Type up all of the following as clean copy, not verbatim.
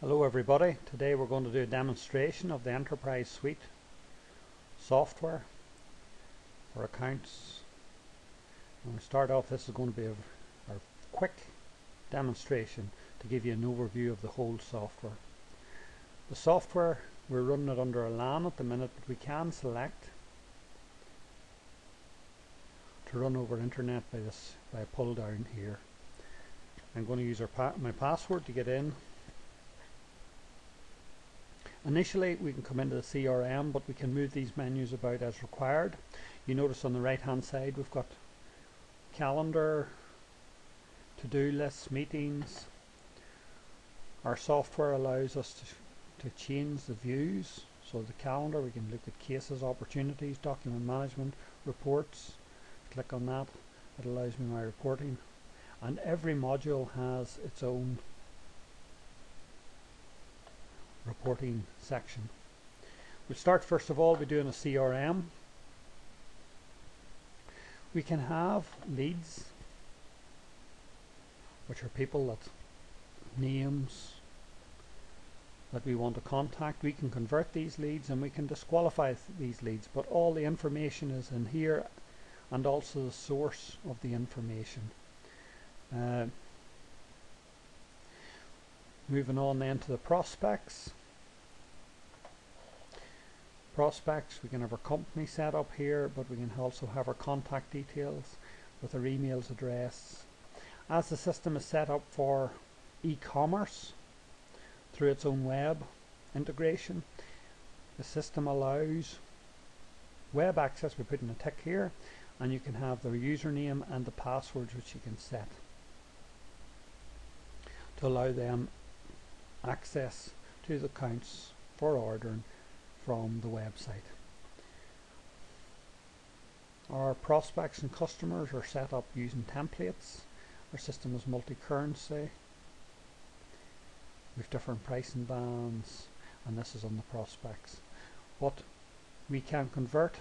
Hello everybody, today we're going to do a demonstration of the Enterprise Suite software for accounts. When we start off, this is going to be a quick demonstration to give you an overview of the whole software. The software, we're running it under a LAN at the minute, but we can select to run over internet by a pull down here. I'm going to use my password to get in. Initially we can come into the CRM, but we can move these menus about as required. You notice on the right hand side we've got calendar, to-do lists, meetings. Our software allows us to change the views. So the calendar, we can look at cases, opportunities, document management, reports. Click on that, it allows me my reporting, and every module has its own reporting section. We'll start first of all by doing a CRM. We can have leads, which are people that names that we want to contact. We can convert these leads and we can disqualify these leads, but all the information is in here and also the source of the information. Moving on then to the prospects. Prospects, we can have our company set up here, but we can also have our contact details with our emails address. As the system is set up for e-commerce through its own web integration, the system allows web access. We put in a tick here, and you can have their username and the passwords which you can set to allow them access to the accounts for ordering from the website. Our prospects and customers are set up using templates. Our system is multi-currency. We have different pricing bands, and this is on the prospects. But we can convert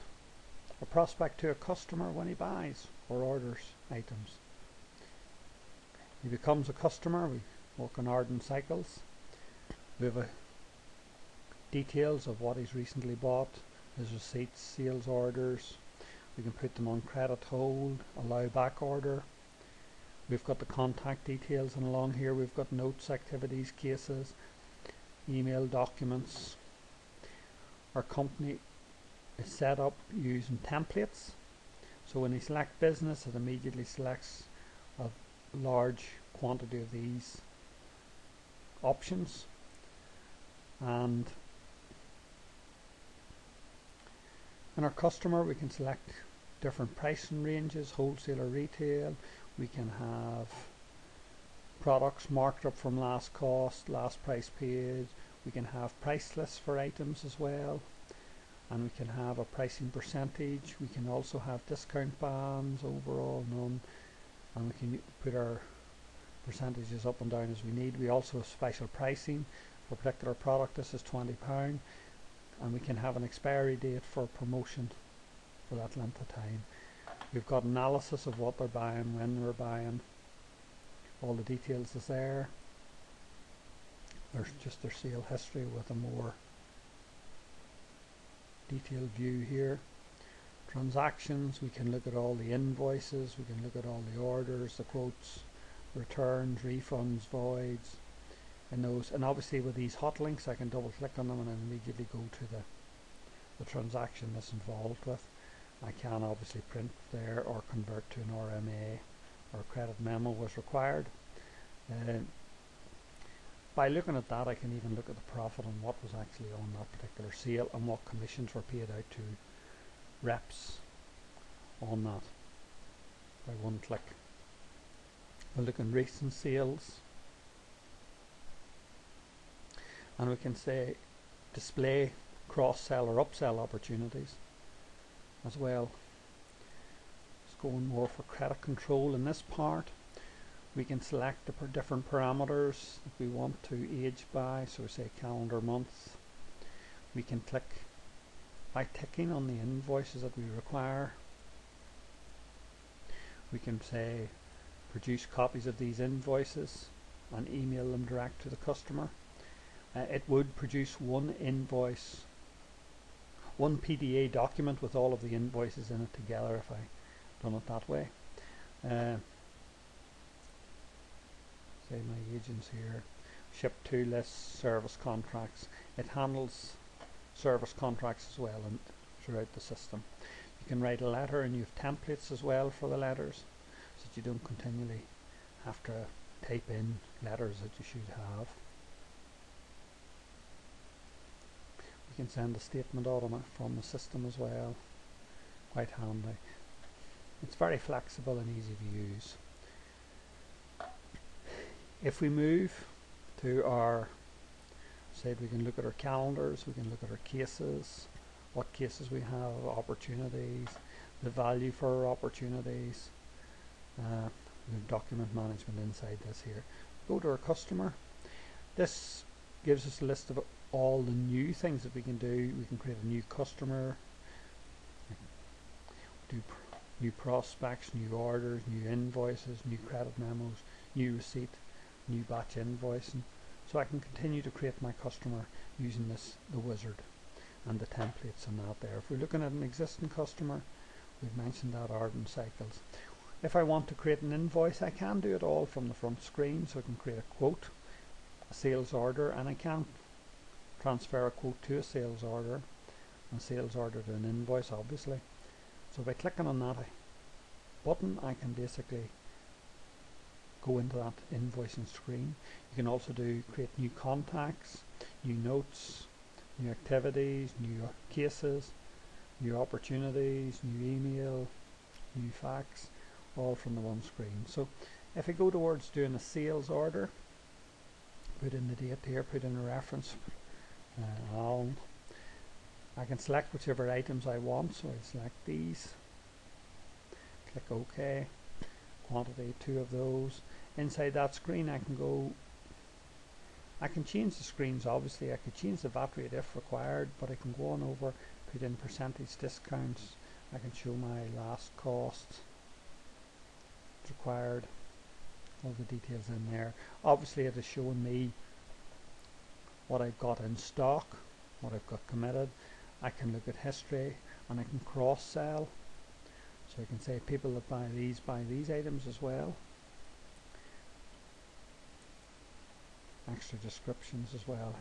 a prospect to a customer when he buys or orders items. He becomes a customer. We work on Arden cycles. We have details of what he's recently bought, his receipts, sales orders. We can put them on credit hold, allow back order. We've got the contact details, and along here we've got notes, activities, cases, email, documents. Our company is set up using templates, so when you select business, it immediately selects a large quantity of these options. And in our customer, we can select different pricing ranges, wholesale or retail. We can have products marked up from last cost, last price paid. We can have price lists for items as well, and we can have a pricing percentage. We can also have discount bands, overall, none, and we can put our percentages up and down as we need. We also have special pricing for a particular product. This is £20, and we can have an expiry date for promotion for that length of time. We've got analysis of what they're buying, when they're buying. All the details is there. There's just their sale history with a more detailed view here. Transactions, we can look at all the invoices, we can look at all the orders, the quotes, returns, refunds, voids, and those. And obviously with these hot links, I can double click on them and immediately go to the transaction that's involved with. I can obviously print there or convert to an RMA or credit memo as required. By looking at that, I can even look at the profit and what was actually on that particular sale and what commissions were paid out to reps on that by one click. We'll look in recent sales, and we can say display cross-sell or upsell opportunities as well. It's going more for credit control in this part. We can select the different parameters that we want to age by, so we say calendar month. We can click by ticking on the invoices that we require. We can say produce copies of these invoices and email them direct to the customer. it would produce one invoice, one PDA document with all of the invoices in it together if I done it that way. Say my agents here, ship to lists, service contracts. It handles service contracts as well and throughout the system. You can write a letter, and you have templates as well for the letters, so that you don't continually have to type in letters that you should have. We can send a statement automatic from the system as well. Quite handy. It's very flexible and easy to use. If we move to our, say, we can look at our calendars, we can look at our cases, what cases we have, opportunities, the value for our opportunities. We have document management inside this here. Go to our customer. This gives us a list of all the new things that we can do. We can create a new customer, do new prospects, new orders, new invoices, new credit memos, new receipt, new batch invoicing. So I can continue to create my customer using the wizard and the templates and that there. If we're looking at an existing customer, we've mentioned that Arden Cycles. If I want to create an invoice, I can do it all from the front screen. So I can create a quote, a sales order, and I can transfer a quote to a sales order, and a sales order to an invoice, obviously. So by clicking on that button, I can basically go into that invoicing screen. You can also create new contacts, new notes, new activities, new cases, new opportunities, new email, new fax, all from the one screen. So if I go towards doing a sales order, put in the date here, put in a reference, I can select whichever items I want, so I select these, click OK, quantity 2 of those. Inside that screen I can change the screens. Obviously I could change the VAT rate if required, but I can go on over, put in percentage discounts. I can show my last cost required, all the details in there. Obviously it is showing me what I've got in stock, what I've got committed. I can look at history, and I can cross sell, so I can say people that buy these items as well. Extra descriptions as well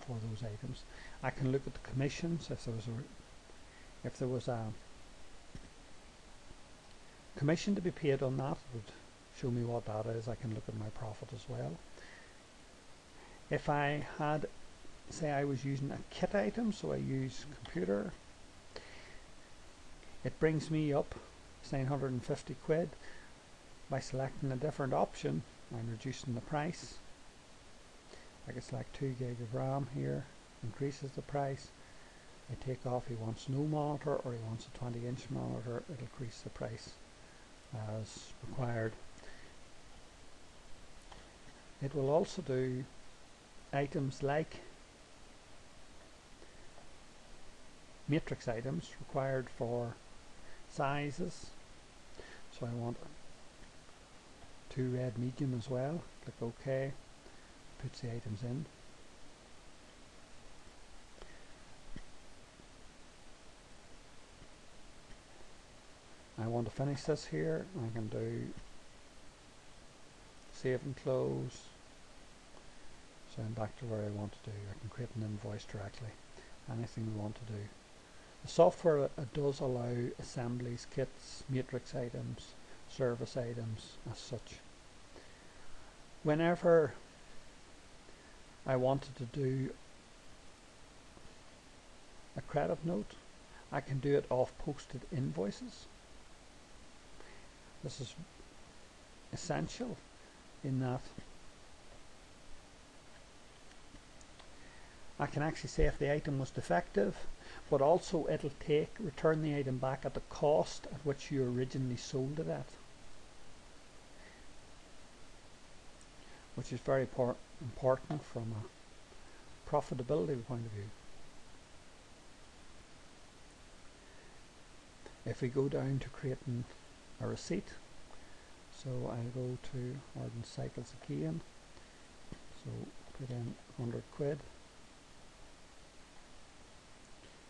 for those items. I can look at the commissions. If there was a commission to be paid on that, it would show me what that is. I can look at my profit as well. If I had, say I was using a kit item, so I use computer, it brings me up 950 quid. By selecting a different option, I'm reducing the price. I can select 2 gig of RAM here, increases the price. I take off he wants no monitor, or he wants a 20-inch monitor, it'll increase the price as required. It will also do items like matrix items required for sizes. So I want 2 red medium as well. Click OK. Puts the items in. I want to finish this here. I can do save and close. So I'm back to where I want to do. I can create an invoice directly. Anything we want to do. The software does allow assemblies, kits, matrix items, service items as such. Whenever I wanted to do a credit note, I can do it off posted invoices. This is essential in that I can actually say if the item was defective, but also it'll return the item back at the cost at which you originally sold it at, which is very important from a profitability point of view. If we go down to creating a receipt, so I'll go to Arden Cycles again, so put in 100 quid.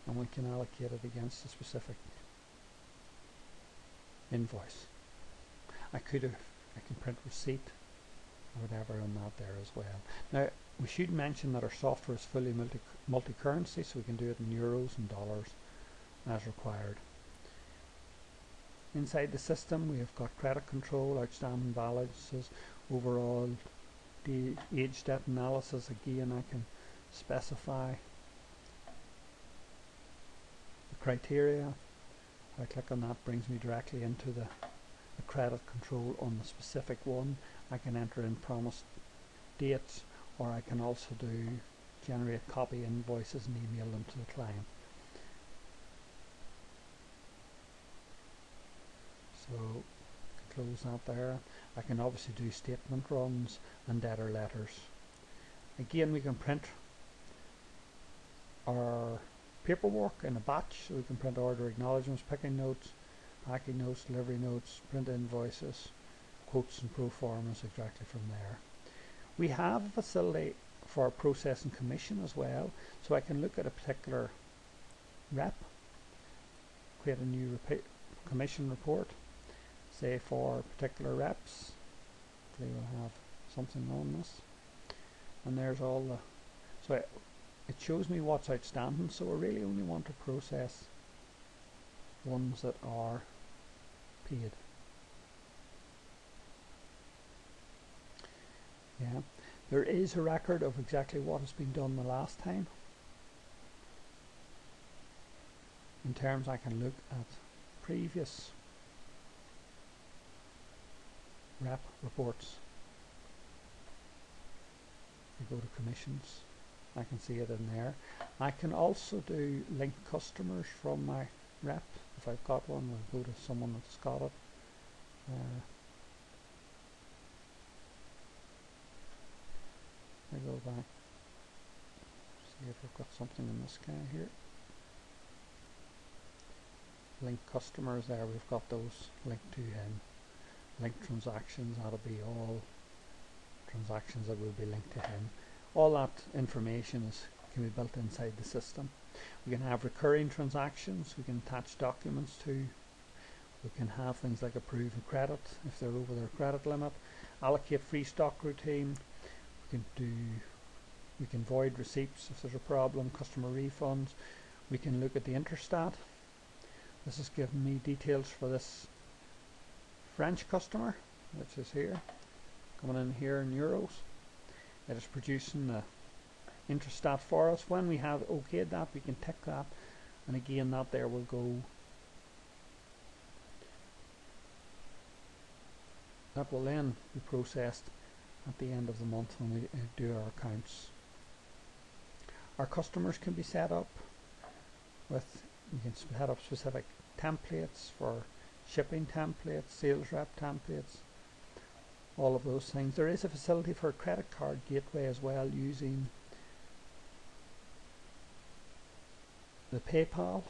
and we can allocate it against a specific invoice. I can print receipt or whatever on that there as well. Now we should mention that our software is fully multi-currency, so we can do it in euros and dollars as required. Inside the system we have got credit control, outstanding balances, overall the age debt analysis. Again, I can specify the criteria. If I click on that, brings me directly into the credit control on the specific one. I can enter in promised dates, or I can also do generate copy invoices and email them to the client. So close that there. I can obviously do statement runs and debtor letters. Again, we can print our paperwork in a batch, so we can print order acknowledgements, picking notes, packing notes, delivery notes, print invoices, quotes and pro formas exactly from there. We have a facility for processing commission as well, so I can look at a particular rep, create a new commission report, say for particular reps. They will have something on this, and there's all the, so it shows me what's outstanding. So I really only want to process ones that are paid. Yeah, there is a record of exactly what has been done the last time. In terms, I can look at previous rep reports. We go to commissions, I can see it in there. I can also do link customers from my rep. If I've got one, we'll go to someone that's got it. I go back, see if I've got something in this guy here. Link customers there, we've got those linked to him. Link transactions, that'll be all transactions that will be linked to him. All that information can be built inside the system. We can have recurring transactions, we can attach documents to, we can have things like approve a credit if they're over their credit limit, allocate free stock routine, we can void receipts if there's a problem, customer refunds. We can look at the interstat. This is giving me details for this French customer, which is here, coming in here in euros. It is producing the interstat for us. When we have okayed that, we can tick that, and again that there will go, that will then be processed at the end of the month when we do our accounts. Our customers can be set up with, you can set up specific templates for shipping templates, sales rep templates, all of those things. There is a facility for a credit card gateway as well, using the PayPal,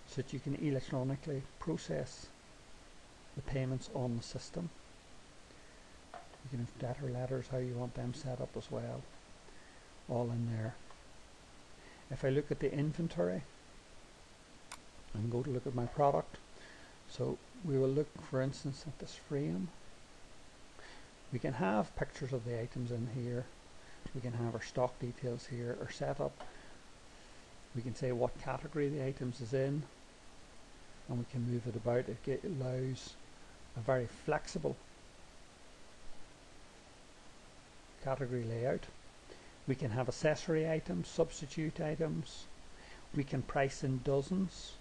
so that you can electronically process the payments on the system. You can have debtor letters, how you want them set up as well, all in there. If I look at the inventory and go to look at my product, so we will look for instance at this frame. We can have pictures of the items in here, we can have our stock details here, our setup, we can say what category the items is in, and we can move it about. It allows a very flexible category layout. We can have accessory items, substitute items, we can price in dozens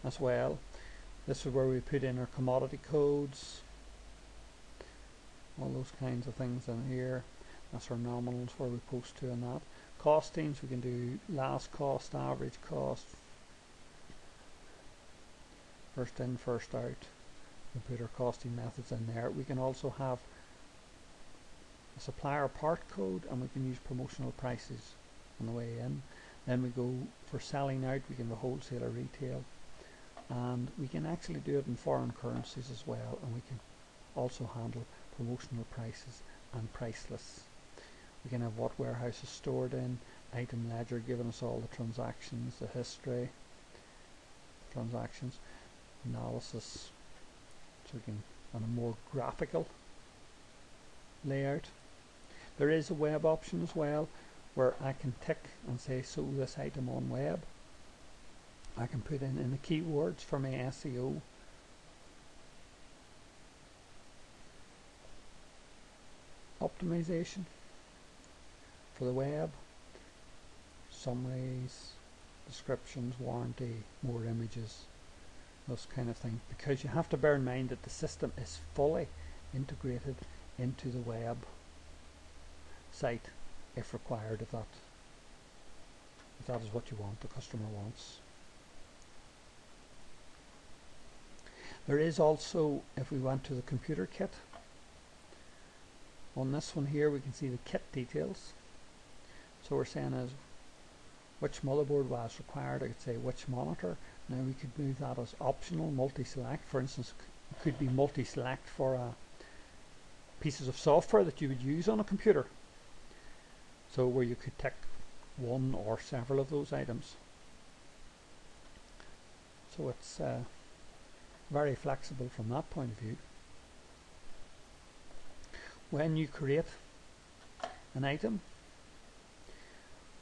as well. This is where we put in our commodity codes, all those kinds of things in here. That's our nominals where we post to and that. Costings, we can do last cost, average cost, first in, first out. We can put our costing methods in there. We can also have a supplier part code, and we can use promotional prices on the way in. Then we go for selling out, we can do wholesale or retail, and we can actually do it in foreign currencies as well, and we can also handle promotional prices and price lists. We can have what warehouse is stored in, item ledger giving us all the transactions, the history, transactions, analysis, so we can, on a more graphical layout. There is a web option as well where I can tick and say show this item on web. I can put in the keywords for my SEO. Optimization for the web, summaries, descriptions, warranty, more images, those kind of things, because you have to bear in mind that the system is fully integrated into the web site if required, if that is what you want, the customer wants. There is also, if we went to the computer kit, on this one here we can see the kit details. So we're saying is which motherboard was required. I could say which monitor. Now we could move that as optional, multi-select. For instance, it could be multi-select for pieces of software that you would use on a computer. So where you could tick one or several of those items. So it's very flexible from that point of view. When you create an item,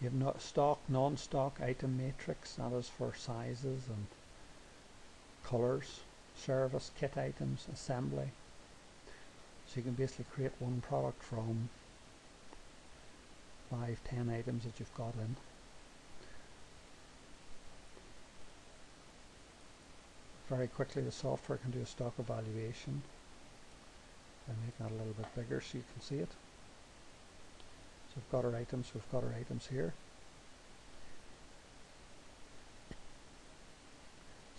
you have stock, non-stock item matrix, that is for sizes and colors, service, kit items, assembly. So you can basically create one product from 5-10 items that you've got in. Very quickly the software can do a stock evaluation. I make that a little bit bigger so you can see it. So we've got our items here.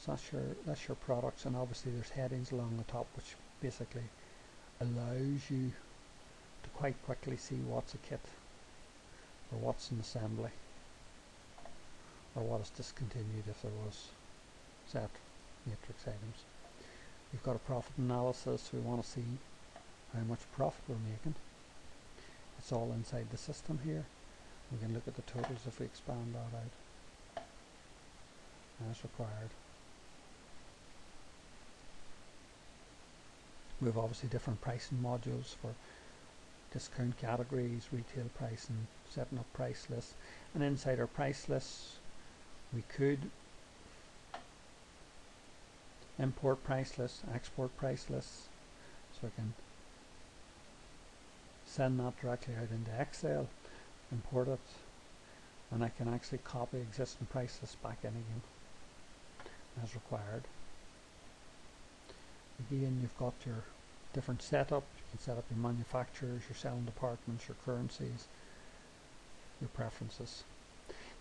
So that's your products, and obviously there's headings along the top which basically allows you to quite quickly see what's a kit or what's an assembly or what is discontinued if there was set matrix items. We've got a profit analysis. We want to see how much profit we're making. It's all inside the system here. We can look at the totals if we expand that out as required. We have obviously different pricing modules for discount categories, retail pricing, setting up price lists, and inside our price lists we could import price lists, export price lists, so I can send that directly out into Excel, import it, and I can actually copy existing price lists back in again as required. Again, you've got your different setup. You can set up your manufacturers, your selling departments, your currencies, your preferences.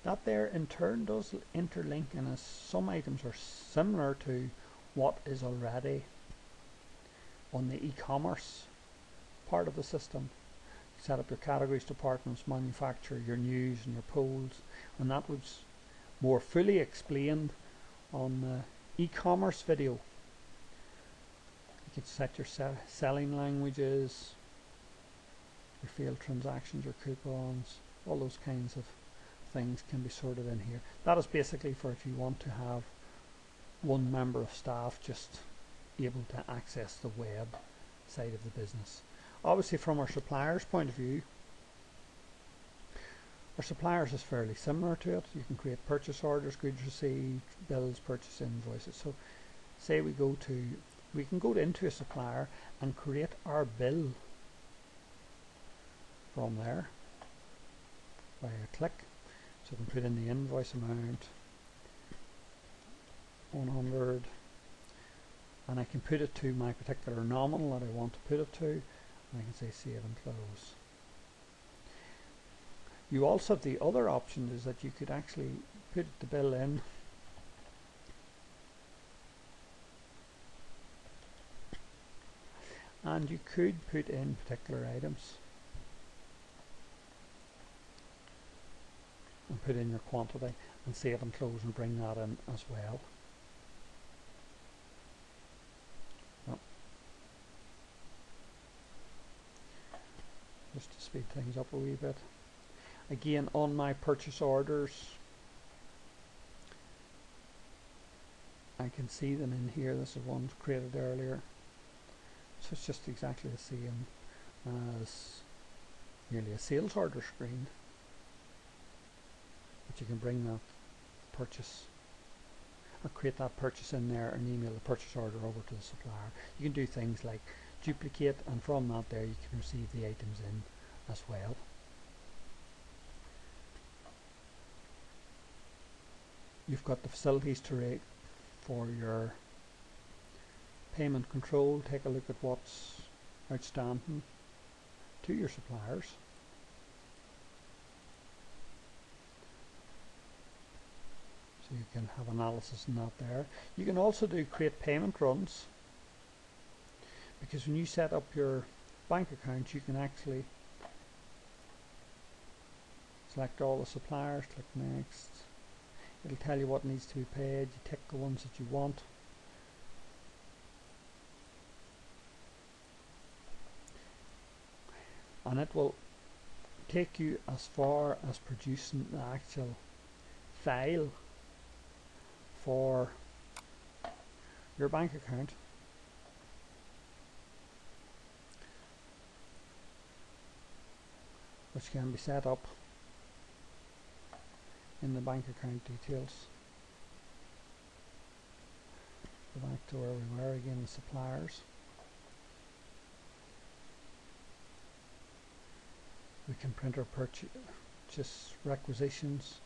That there in turn does interlink, and as some items are similar to what is already on the e-commerce part of the system. You set up your categories, departments, manufacturer, your news and your polls, and that was more fully explained on the e-commerce video. You can set your selling languages, your failed transactions, your coupons, all those kinds of things can be sorted in here. That is basically for if you want to have one member of staff just able to access the web side of the business. Obviously from our suppliers point of view, our suppliers is fairly similar to it. You can create purchase orders, goods received, bills, purchase invoices. So say we can go into a supplier and create our bill from there by a click. So we can put in the invoice amount, 100, and I can put it to my particular nominal that I want to put it to, and I can say save and close. You also have the other option is that you could actually put the bill in and you could put in particular items and put in your quantity and save and close and bring that in as well. Just to speed things up a wee bit. Again, on my purchase orders, I can see them in here. This is one created earlier. So it's just exactly the same as nearly a sales order screen. But you can bring that purchase or create that purchase in there and email the purchase order over to the supplier. You can do things like duplicate, and from that there you can receive the items in as well. You've got the facilities to rate for your payment control. Take a look at what's outstanding to your suppliers. So you can have analysis in that there. You can also do create payment runs, because when you set up your bank account you can actually select all the suppliers, click next. It'll tell you what needs to be paid. You tick the ones that you want. And it will take you as far as producing the actual file for your bank account. Which can be set up in the bank account details. Go back to where we were again, the suppliers. We can print our purchase requisitions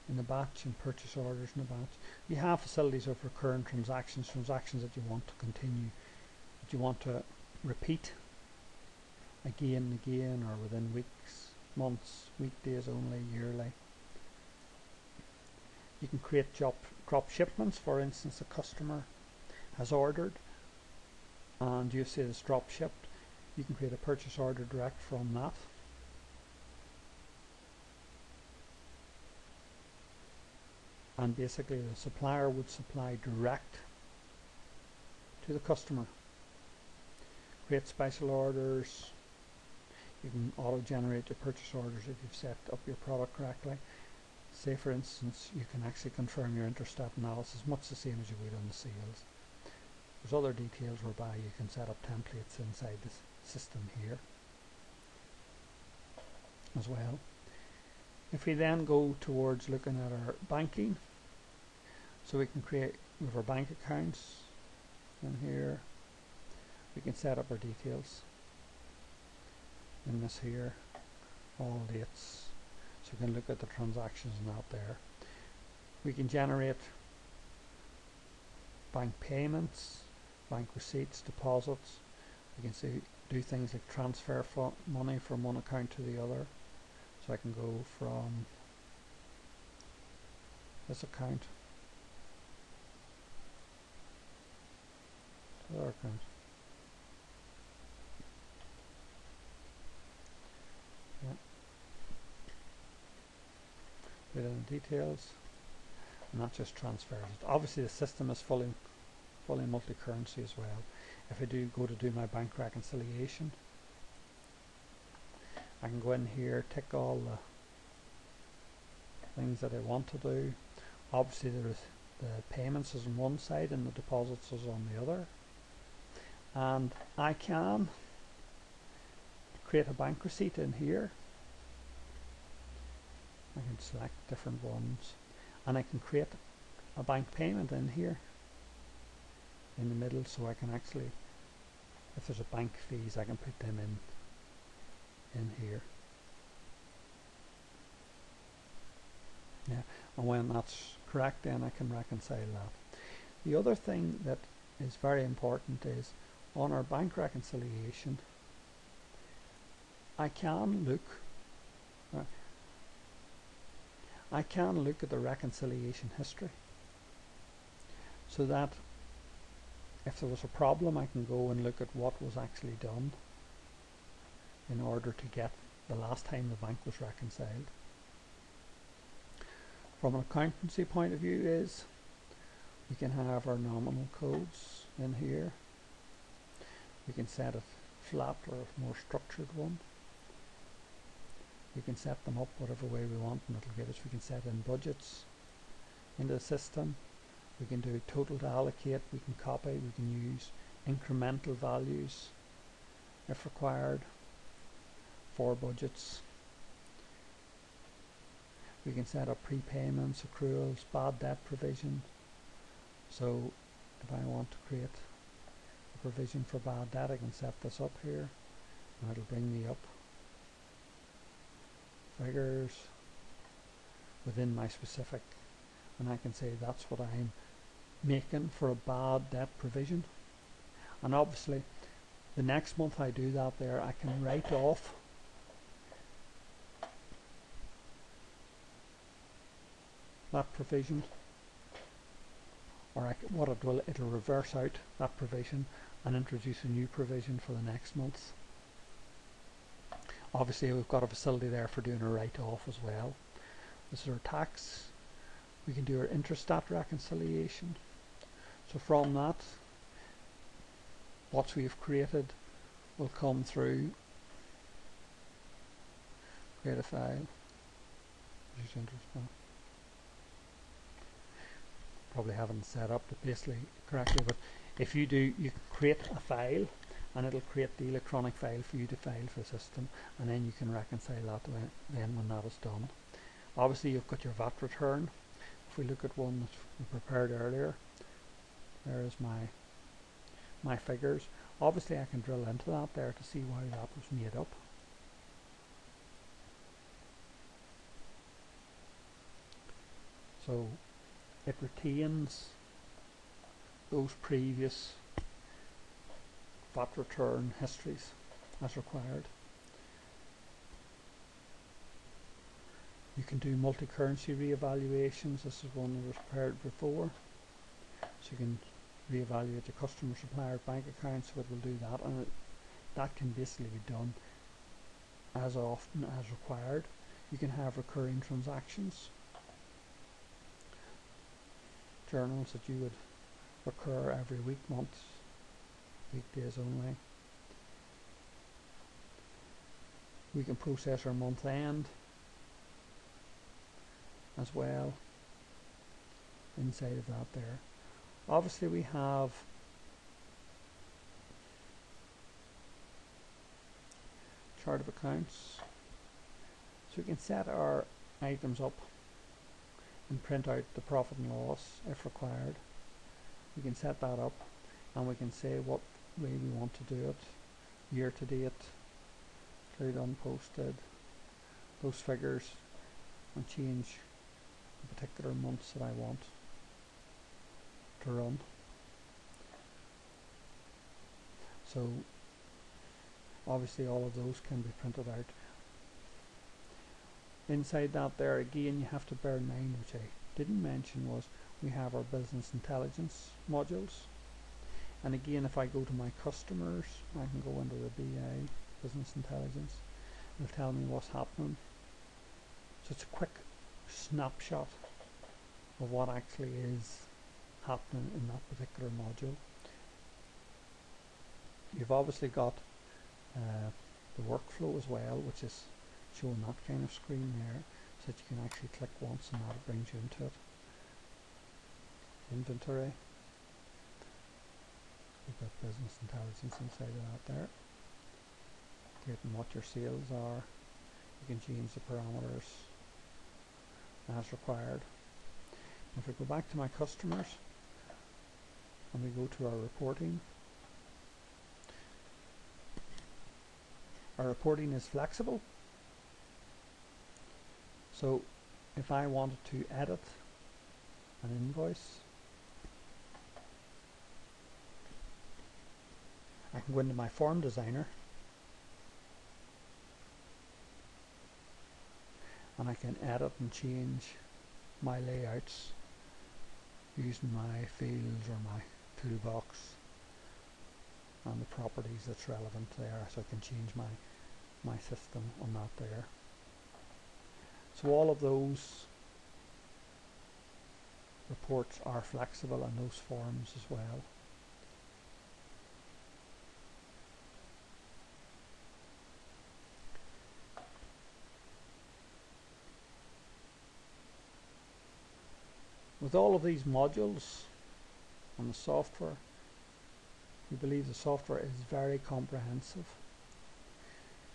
in the batch and purchase orders in the batch. You have facilities of recurrent transactions, transactions that you want to continue, that you want to repeat again and again, or within weeks, months, weekdays only, yearly. You can create drop shipments. For instance, a customer has ordered and you say it's drop shipped. You can create a purchase order direct from that. And basically the supplier would supply direct to the customer. Create special orders. You can auto-generate your purchase orders if you've set up your product correctly. Say for instance, you can actually confirm your interstep analysis, much the same as you would on the sales. There's other details whereby you can set up templates inside the system here as well. If we then go towards looking at our banking, so we can create with our bank accounts in here, we can set up our details in this here, all dates, so we can look at the transactions and out there. We can generate bank payments, bank receipts, deposits. We can do things like transfer money from one account to the other. So I can go from this account to the other account. Yeah. Put in the details, and that just transfers it. Obviously the system is fully multi-currency as well. If I do go to do my bank reconciliation, I can go in here, tick all the things that I want to do. Obviously there is the payments is on one side and the deposits is on the other. And I can create a bank receipt in here. I can select different ones, and I can create a bank payment in here in the middle, so I can actually, if there's a bank fees, I can put them in here. Yeah, and when that's correct, then I can reconcile that. The other thing that is very important is on our bank reconciliation, I can look at the reconciliation history, so that if there was a problem, I can go and look at what was actually done in order to get the last time the bank was reconciled. From an accountancy point of view is, we can have our nominal codes in here. We can set it flat or a more structured one. We can set them up whatever way we want, and it'll give us, we can set in budgets into the system. We can do total to allocate, we can copy, we can use incremental values if required for budgets. We can set up prepayments, accruals, bad debt provision. So if I want to create a provision for bad debt, I can set this up here and it'll bring me up figures within my specific, and I can say that's what I'm making for a bad debt provision. And obviously the next month I do that there, I can write off that provision, or what it will, it'll reverse out that provision and introduce a new provision for the next month. Obviously we've got a facility there for doing a write-off as well. This is our tax. We can do our intrastat reconciliation. So from that, what we've created will come through, create a file, probably haven't set up basically correctly, but if you do, you can create a file and it'll create the electronic file for you to file for the system, and then you can reconcile that when that is done. Obviously you've got your VAT return. If we look at one that we prepared earlier, there is my figures. Obviously I can drill into that there to see why that was made up. So it retains those previous VAT return histories as required. You can do multi-currency re-evaluations. This is one that was prepared before. So you can re-evaluate your customer, supplier, bank accounts, so it will do that, and that can basically be done as often as required. You can have recurring transactions, journals that you would recur every week, months, weekdays only. We can process our month end as well inside of that there. Obviously we have chart of accounts, so we can set our items up and print out the profit and loss if required. We can set that up and we can say what way we want to do it, year to date, include unposted, those figures, and change the particular months that I want to run. So obviously all of those can be printed out. Inside that there again, you have to bear in mind, which I didn't mention, was we have our business intelligence modules. And again, if I go to my customers, I can go into the BI, business intelligence. It'll tell me what's happening. So it's a quick snapshot of what actually is happening in that particular module. You've obviously got the workflow as well, which is showing that kind of screen there, so that you can actually click once and that brings you into it. Inventory. We've got business intelligence inside of that there. Getting what your sales are. You can change the parameters as required. If we go back to my customers and we go to our reporting, our reporting is flexible. So if I wanted to edit an invoice, I can go into my form designer and I can edit and change my layouts using my fields or my toolbox and the properties that's relevant there, so I can change my system on that there. So all of those reports are flexible, and those forms as well. With all of these modules and the software, we believe the software is very comprehensive.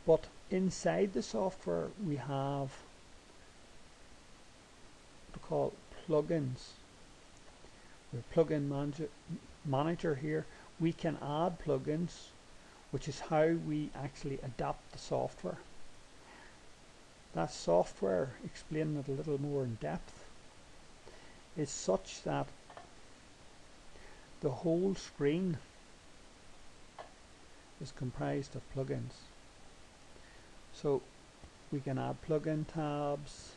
But inside the software we have what we call plugins. We have plugin manager here. We can add plugins, which is how we actually adapt the software. That software, explaining it a little more in depth, is such that the whole screen is comprised of plugins. So we can add plugin tabs,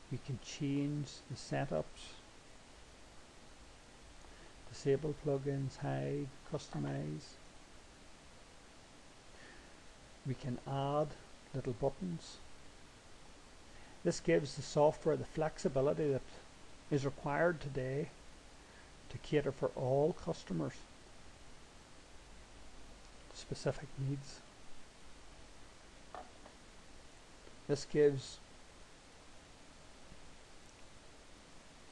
we can change the setups, disable plugins, hide, customize. We can add little buttons. This gives the software the flexibility that is required today to cater for all customers' specific needs. This gives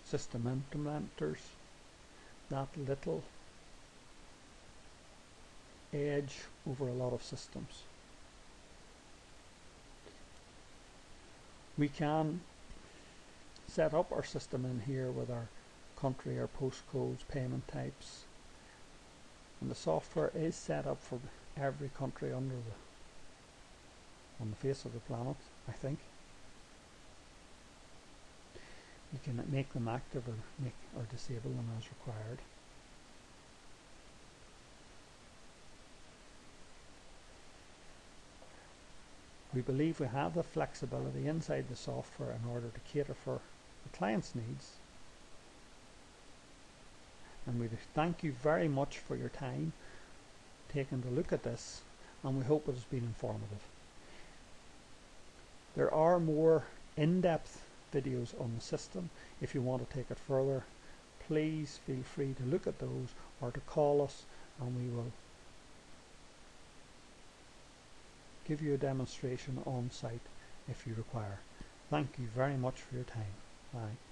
system implementers that little edge over a lot of systems. We can set up our system in here with our country, our postcodes, payment types, and the software is set up for every country on the face of the planet, I think. You can make them active or disable them as required. We believe we have the flexibility inside the software in order to cater for the client's needs. And we thank you very much for your time taking to look at this, and we hope it has been informative. There are more in-depth videos on the system. If you want to take it further, please feel free to look at those or to call us, and we will give you a demonstration on site if you require. Thank you very much for your time. Bye.